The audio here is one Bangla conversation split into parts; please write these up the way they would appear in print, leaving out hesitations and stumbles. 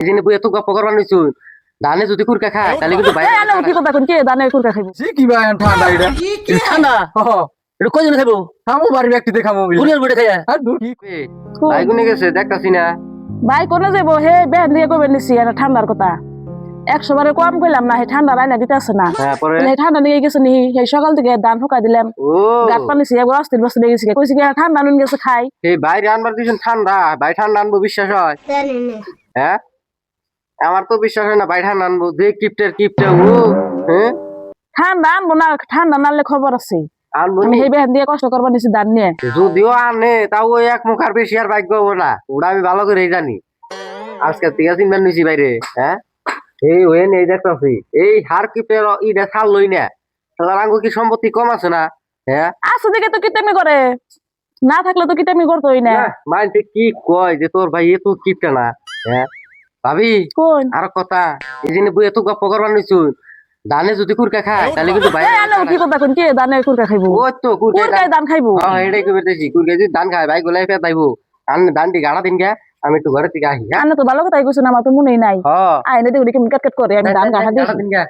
যিনি বই এত গপ্প করবার নিছু ধানে যদি কুরকা খায় তাহলে কিন্তু ভাই আনো কি কথা কোন কে দানে কুরকা খাইবো সে কি ভাই ঠান্ডা এটা ঠান্ডা এটা কয়জন খাইবো খামো বাড়ি ব্যক্তি দেখামো পুরিয়ার বড়ে খায় আর দূর কি ভাই গুনে গেছে দেখতাছি না ভাই কোনে যাবো হে বেন দিয়ে কবে নিছি এটা ঠান্ডার কথা 100 বারে কম কইলাম না হে ঠান্ডা রাইনা দিতেছে না হ্যাঁ পরে হে ঠান্ডা নিয়ে গেছে নি হে সকাল থেকে ধান ফুকা দিলাম ও গাত পানি সে একবার অস্থির বসে গেছে কইছি কি ঠান্ডা নুন গেছে খাই এই বাইরে আনবার দিছেন ঠান্ডা ভাই ঠান্ডা আনবো বিশ্বাস হয় হ্যাঁ আমার তো বিশ্বাস হয় না ভাই ঠান্ডা আনবো যে কিপটে ও হ্যাঁ ঠান্ডা আনবো না ঠান্ডা নালে খবর আছে আনবো আমি হে বেন দিয়ে কষ্ট করবা নিছি ধান নিয়ে যদিও আনে তাও ওই এক মুখ আর বেশি আর ভাগ্য হবো না ওটা আমি ভালো করে জানি আজকে থেকে চিনবেন নিছি বাইরে হ্যাঁ এই হয়ে নেই দেখতেছি এই হার কিপের ইটা ছাড় লই না তাহলে আঙ্গু কি সম্পত্তি কম আছে না হ্যাঁ আছে দিকে তো কিতামি করে না থাকলে তো কিতামি করতোই না মানতে কি কয় যে তোর ভাই এত কিপটা না হ্যাঁ ভাবি কোন আর কথা এই জন্য বই এত গপ্প করবার নিছু ধানে যদি কুরকা খায় তাহলে কিন্তু ভাই আনো কি কথা কোন কে দানে কুরকা খাইবো ওই তো কুরকায় ধান খাইবো হ্যাঁ এটাই কই বেতেছি কুরকা যদি ধান খায় ভাই গোলাই ফের দাইবো আন ধানটি গাড়া দিন গে আমি একটু ঘরে থেকে আসি হ্যাঁ আনো তো ভালো কথাই কইছ না আমার তো মনেই নাই হ্যাঁ আইনে দেখি কেমন কাট করে আমি ধান গাঠা দিই গাড়া দিন গে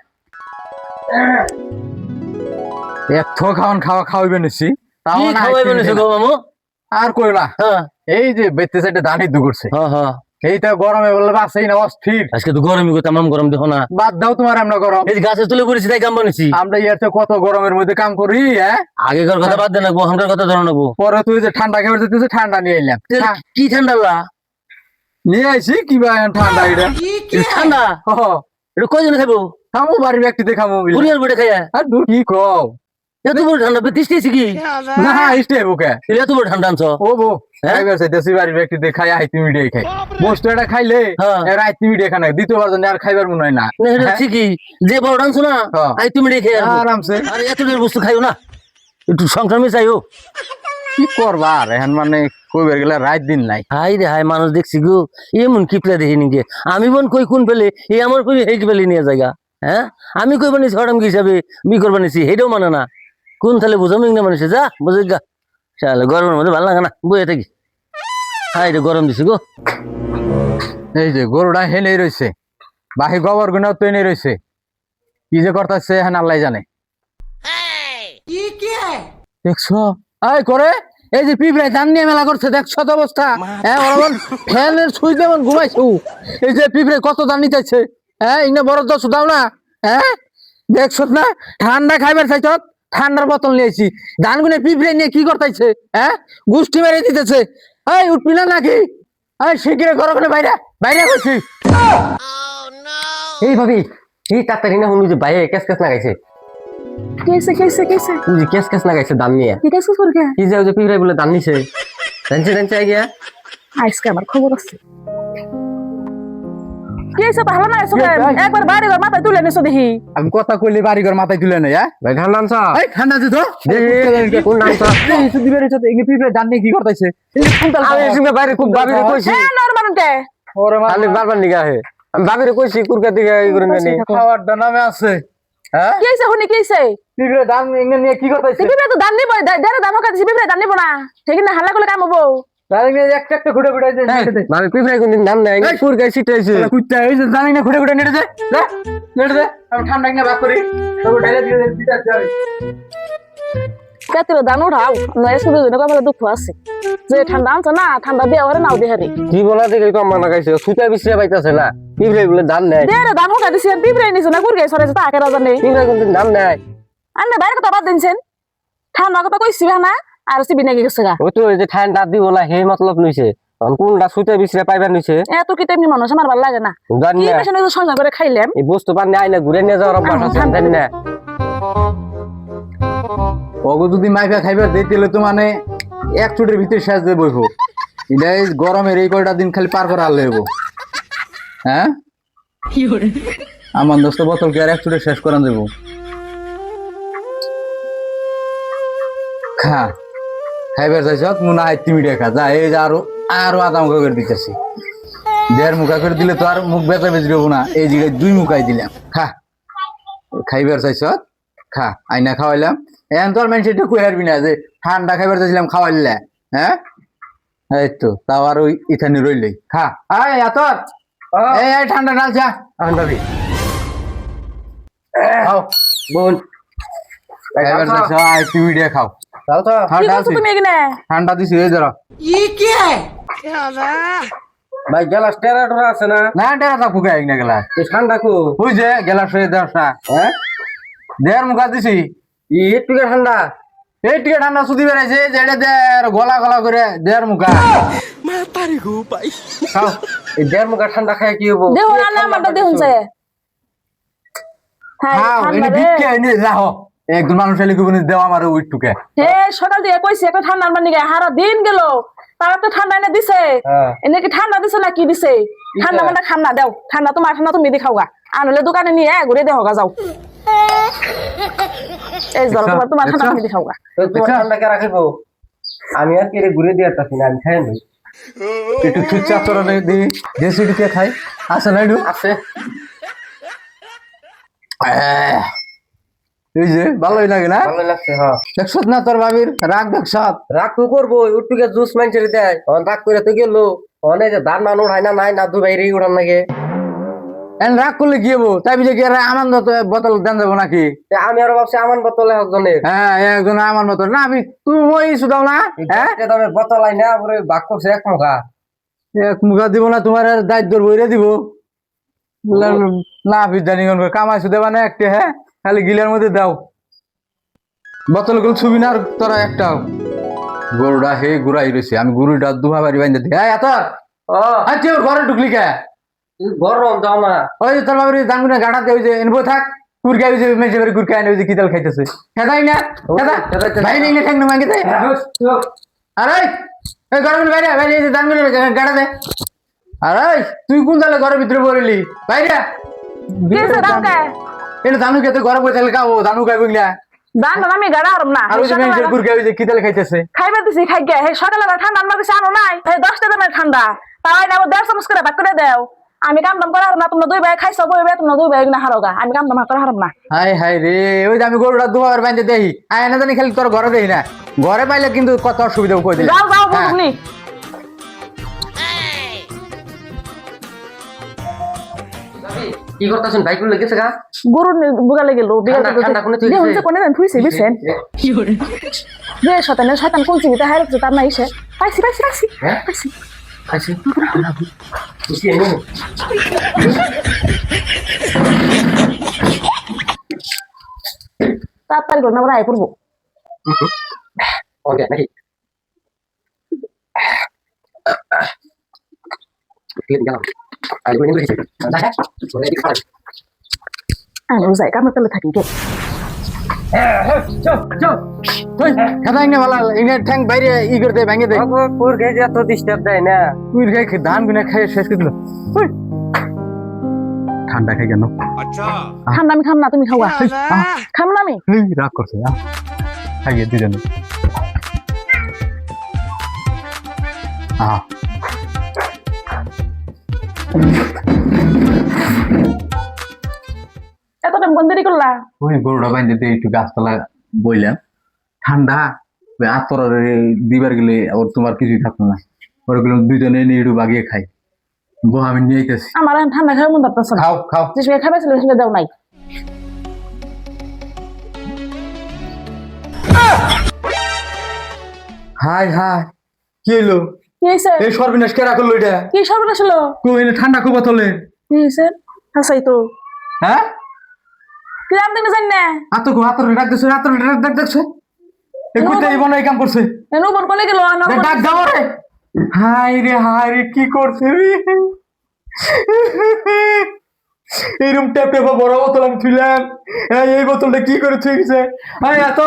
এত খাওয়া খাওয়াইবে নিছি তাও কি না খাওয়াইবে নিছো গো মামু আর কইলা হ্যাঁ এই যে বেতে সাইডে ধানি দু করছে হ্যাঁ এইটা গরমে বললে বাসেই না অস্থির আজকে তো গরমই গো তামাম গরম দেখো না বাদ দাও তোমার আমরা গরম এই যে গাছে তুলে পড়েছি তাই কাম বানিয়েছি আমরা ইয়াতে কত গরমের মধ্যে কাম করি হ্যাঁ আগেকার কথা বাদ দেন না আমরার কথা ধরে নেবো পরে তুই যে ঠান্ডা খাবার দিতেছে ঠান্ডা নিয়ে এলাম কি ঠান্ডা লা নিয়ে আইছি কি ভাই ঠান্ডা এটা ঠান্ডা হ এটা কয়জন খাইবো খামো বাড়ি ব্যক্তি দেখামো পুরিয়ার বড়ে খায় আর দূর কি কও এত বড় ঠান্ডা তিষ্টেছি কি না ইস্টে বুকে এত বড় ঠান্ডা আনছো ও বো খাইবার চাইতেছি বাড়ি ব্যক্তি দেখাই আইতি মিডিয়াই খাই বস্তু এটা খাইলে হ্যাঁ। এর আইতি মিডিয়া খানা দ্বিতীয়বার জন্য আর খাইবার মনে হয় না না, এটা ঠিকই যে বড় আনছো না হ্যাঁ। আই তুমি রেখে আরামসে আরে এত ঢের বস্তু খাইও না একটু সংক্রামে চাইও কি করবা আর এখন মানে কইবার গেলে রাত দিন নাই হাই রে হাই মানুষ দেখছি গো এমন কিপলা দেখি নিকে আমি বোন কই কোন পেলে এই আমার কই হেজ পেলে নিয়ে জায়গা হ্যাঁ আমি কই বানিয়েছি হঠাম হিসাবে বি করবা নিছি হেটাও মানে না কোন তাহলে বুঝামি না মানুষে যা বুঝে গা চলে গরমের মধ্যে ভালো লাগে না বইয়ে থাকি হাই রে গরম দিছি গো এই যে গরুটা হেনে রয়েছে বাকি গোবর গুনাও তো এনে রয়েছে কি যে করতেছে এখন আল্লাহ জানে দেখছো এই করে এই যে পিঁপড়ে জান নিয়ে মেলা করছে দেখছো তো অবস্থা হ্যাঁ ওরকম ফ্যানের সুই যেমন ঘুমাইছো এই যে পিঁপড়ে কত দান নিতেছে হ্যাঁ ইনে বড় দশ দাও না হ্যাঁ দেখছো না ঠান্ডা খাইবার চাইছ ঠান্ডার বোতল নিয়েছি ধান গুনে পিঁপড়ে নিয়ে কি করতেছে হ্যাঁ গুষ্টি মেরে দিতেছে এই উঠবি না নাকি এই শিগগিরে ঘর ওখানে বাইরে বাইরে করছি এই ভাবি এই তাড়াতাড়ি না হুনি যে বাইরে কেস কেস লাগাইছে কেসে তুই যে কেস লাগাইছে দাম নিয়ে ঠিক আছে করকে কি যে ওই যে পিঁপড়ে বলে দাম নিছে জানছে গিয়া আজকে আমার খবর আছে কেসে ভালো না আছে একবার বাড়ি ঘর মাথায় তুলে নিছো দেখি আমি কথা কইলে বাড়ি ঘর মাথায় তুলে নেই হ্যাঁ ভাই ঠান্ডা আনছ এই ঠান্ডা দিত কোন নাম তো দিবের সাথে এগুলো পিঁপড়ে জান নিয়ে কি করতেছে আমি এসে বাইরে খুব ভাবিরে কইছি হ্যাঁ নরমালতে ওরে মা আমি বারবার নিগা হে আমি ভাবিরে কইছি কুরকা দিকে এই করে জানি খাওয়ার নামে আছে হ্যাঁ কেসে হুনি কেসে পিঁপড়ে দান এগুলো নিয়ে কি করতেছে বিবরে তো দান নিব দেরে দান হোক দিছি বিবরে দান নিব না ঠিক না হাল্লা করলে কাম হবো দাঁড়িয়ে নিয়ে একটা একটা ঘুরে ঘুরে ভাবি পিঁপড়ে কোনদিন দাম নাই কুরকা সিটাইছে কুত্তা এই যে জানি না ঘুরে ঘুরে নেড়ে দে নেড়ে দে আমি ঠান্ডা কিনে বাক করি তবে ঢেলে দিয়ে দিতে যাবে কেতির দান উঠাও নয় শুধু জন্য কপালে দুঃখ আছে যে ঠান্ডা আনছ না ঠান্ডা বিয়া ওরে নাও দেহারে কি বলা দেখে কম মানা গাইছে সুতা বিছরা পাইতাছে না পিঁপড়ে বলে দাম নাই দেরে দান হোক দিছি বিবরে নিছ না গুরগে সরে তা আকেরা জানে পিঁপড়ে কোনদিন দাম নাই আন্না বাইরে কথা বাদ দিনছেন ঠান্ডা কথা কইছি না আর সিবি নাকি গেছে গা ওই তো এই যে ঠান্ডা দিব না হে মতলব নইছে কোনটা সুতা বিছরা পাইবার নইছে এত কি তেমনি মানুষ আমার ভালো লাগে না জানি কি না পেছনে তো সংসার করে খাইলাম এই বস্তু পান নাই না ঘুরে নিয়ে যাওয়ার অভ্যাস আছে জানি না ওগো যদি মাইফা খাইবার দেই তাহলে তো মানে এক চুটের ভিতরে শেষ দিয়ে বইবো এটা এই গরমের এই কয়টা দিন খালি পার করে আনলে হইব হ্যাঁ আমার দোস্ত বোতল কি আর এক চুটে শেষ করান দেবো খা খাইবার চাইছ মুনা আইতি মিডিয়া খা যা এই যে আরো আরো আধা মুখা করে দিতেছি 1.5 মুখা করে দিলে তো আর মুখ বেচা বেচি হবো না এই জায়গায় 2 মুখাই দিলাম খা খাইবার চাইছ খা আইনা খাওয়াইলাম এখন তো আর মানুষ এটা কই হারবি না যে ঠান্ডা খাইবার চাইছিলাম খাওয়াইলে হ্যাঁ এই তো তাও আর ওই ইথানি রইলেই খা আয় আতর এই ঠান্ডা ডাল চা আন্দাবি খাও বোন এবার দেখো আই টিভি দিয়ে খাও তাও তো হ্যাঁ কি ডাল করছো তুমি এখানে ঠান্ডা দিছি এই ধরো ভাই গ্লাস টেরাটোরা আছে না না টেরা তা ফুকা এক না গেলা এই ঠান্ডা কো ওই যে গেলা সে দেড়টা হ্যাঁ দেড় মুখা দিছি একটু ঠান্ডা এই টিকে ঠান্ডা সুদি বেড়াইছে যেটা দেড় গলা গলা করে দেড় মুখা খাও এই দেড় মুখা ঠান্ডা খায় কি হবো দেহ না আমারটা দেখুন সে হ্যাঁ খাও ঠান্ডা এনে রে। বিক্কে এনে রাখো একজন মানুষ এলে কি দেওয়া আমার ওই টুকে হে সকাল থেকে কইছি একটা ঠান্ডা আনবার নিগে হারা দিন গেল তারা তো ঠান্ডা এনে দিছে হ্যাঁ এনে কি ঠান্ডা দিছে না কি দিছে ঠান্ডা মানে খাম না দাও ঠান্ডা তোমার ঠান্ডা তুমি দেখাও গা আনলে দোকানে নিয়ে ঘুরে দেহ গা যাও এই যাও তোমার ঠান্ডা তুমি দেখাও গা তো তোমার ঠান্ডা কে রাখবো আমি আর কেড়ে ঘুরে দিয়ে আসছি না আমি খাই না একটু চুপচাপ তোর দি দেশি টিকে খাই আছে না একটু আছে এই যে ভালোই লাগে না ভালো লাগছে হ্যাঁ দেখছ না তোর বাবির রাগ দেখছ রাগ তো করবো উঠটুকে জুস মাইনছে দেয় রাগ করে তো গেলো অনেক যে ধান মান উঠায় না নাই না দু বাইরে উঠান লাগে এন রাগ করলে কি হবো তাই বুঝে কি আর আনন্দ তো বোতল দেন দেবো নাকি আমি আরো ভাবছি আমার বোতলে একজনের হ্যাঁ একজন আমার মতো না আমি তুই শুধাও না হ্যাঁ দামের বোতল আই না পরে বাক করছে এক মুখা এক মুখা দিব না তোমার আর দায়িত্ব বইরে দিব না বিদ্যানি কামাইছো দেবা না একটা হ্যাঁ খালি গিলের মধ্যে দাও বোতল গুলো ছবি না আর তোরা একটাও গরুটা হে ঘুরাই রয়েছে আমি গরুটা দুভা বাড়ি বাইন্দে দিই হ্যাঁ তোর ও আচ্ছা ওর ঘরে ঢুকলি কে গরম দাও না ওই যে তোর বাবার দাঙ্গুনা গাড়াতে ওই যে এনবো থাক কুরকা ওই যে মেজে বাড়ি কুরকা এনে ওই যে কিতাল খাইতেছে খেদাই না খেদা ভাই নেই না ঠেক না মাঙ্গে দেয় আরে এই ঘরের বাইরে বাইরে এই যে দাঙ্গুনা গাড়া দে আরে তুই কোন জালে ঘরের ভিতরে বলিলি বাইরে কিছে দামকে এটা দানু কে তো ঘরে বসে খাও দানু খাই বুঝলা দান না আমি গাড়া হারম না আর ওই যে মেজে কুরকা ওই যে কিতাল খাইতেছে খাইবার দিছি খাই গে হে সকালে ঠান্ডা আনবার দিছি আনো নাই হে 10টা দামের ঠান্ডা তাই না 1.5 চামচ করে ভাগ করে দাও আমি কাম দাম করে হারম না তোমরা দুই ভাই খাইছো বই ভাই তোমরা দুই ভাই না হারোগা আমি কাম দাম করে হারম না হাই হাই রে ওই যে আমি গরুটা দুবার বাইন্দে দেই আয় না জানি খালি তোর ঘরে দেই না ঘরে পাইলে কিন্তু কত অসুবিধা কই দিলে যাও যাও বুঝনি কি করতেছেন বাইক গুলো লেগেছে গা গরুর বুগালে গেল ঠান্ডা, ঠান্ডা কোনে থুইছে? দেখুন যে কোনে দেন থুইছে বিছেন যে শয়তান কোন চিবিতে হাইরছে তার না ইসে পাইছি পাইছি পাইছি হ্যাঁ পাইছি আইছি খুশি এনে তাড়াতাড়ি করে না আমরা আয় করবো ওকে নাকি ক্লিন গেলাম আর কোন ইংলিশ দেখা বলে দিই খারাপ আমি যাই কামের তলে থাকি কে চল চল তুই খেদাই না ভালো ইনে ঠ্যাং বাইরে ই করতে ভেঙে দে বাবু পুর গে যা তো ডিস্টার্ব দেয় না তুই রে ধান গুনা খাই শেষ করে দিল ঠান্ডা খাই কেন ঠান্ডা আমি খাম না তুমি খাওয়া খাম না আমি রাগ করছে খাইয়ে দুজনে এত টাইম কোন দেরি করলা ওই গরুটা বাইন্দে দিয়ে একটু গাছপালা বইলাম ঠান্ডা আতর দিবার গেলে আবার তোমার কিছুই থাকতো না ওরগুলো দুজনে নিয়ে একটু বাগিয়ে খাই বউ আমি নিয়ে আইতেছি আমার এখন ঠান্ডা খাওয়ার মন ধরতেছে না খাও খাও যে সময় খাবে ছিল সেটা দাও নাই হাই হাই কি হইলো কি হয়েছে এই সর্বনাশ কে রাখলো এটা কি সর্বনাশ হলো কইলে ঠান্ডা খুব তোলে কি হয়েছে হাসাই তো হ্যাঁ কি জানতে না জানি না আতর ডাক দিছে আতর ডাক দেখছে এই কুত্তে এই বনাই কাম করছে এনো বন কোলে গেল ডাক দাও রে হাই রে কি করছে রে এরকম ট্যাপ ট্যাপ বড় বোতল আমি ছিলাম এই বোতলটা কি করে থুইছে আয় এত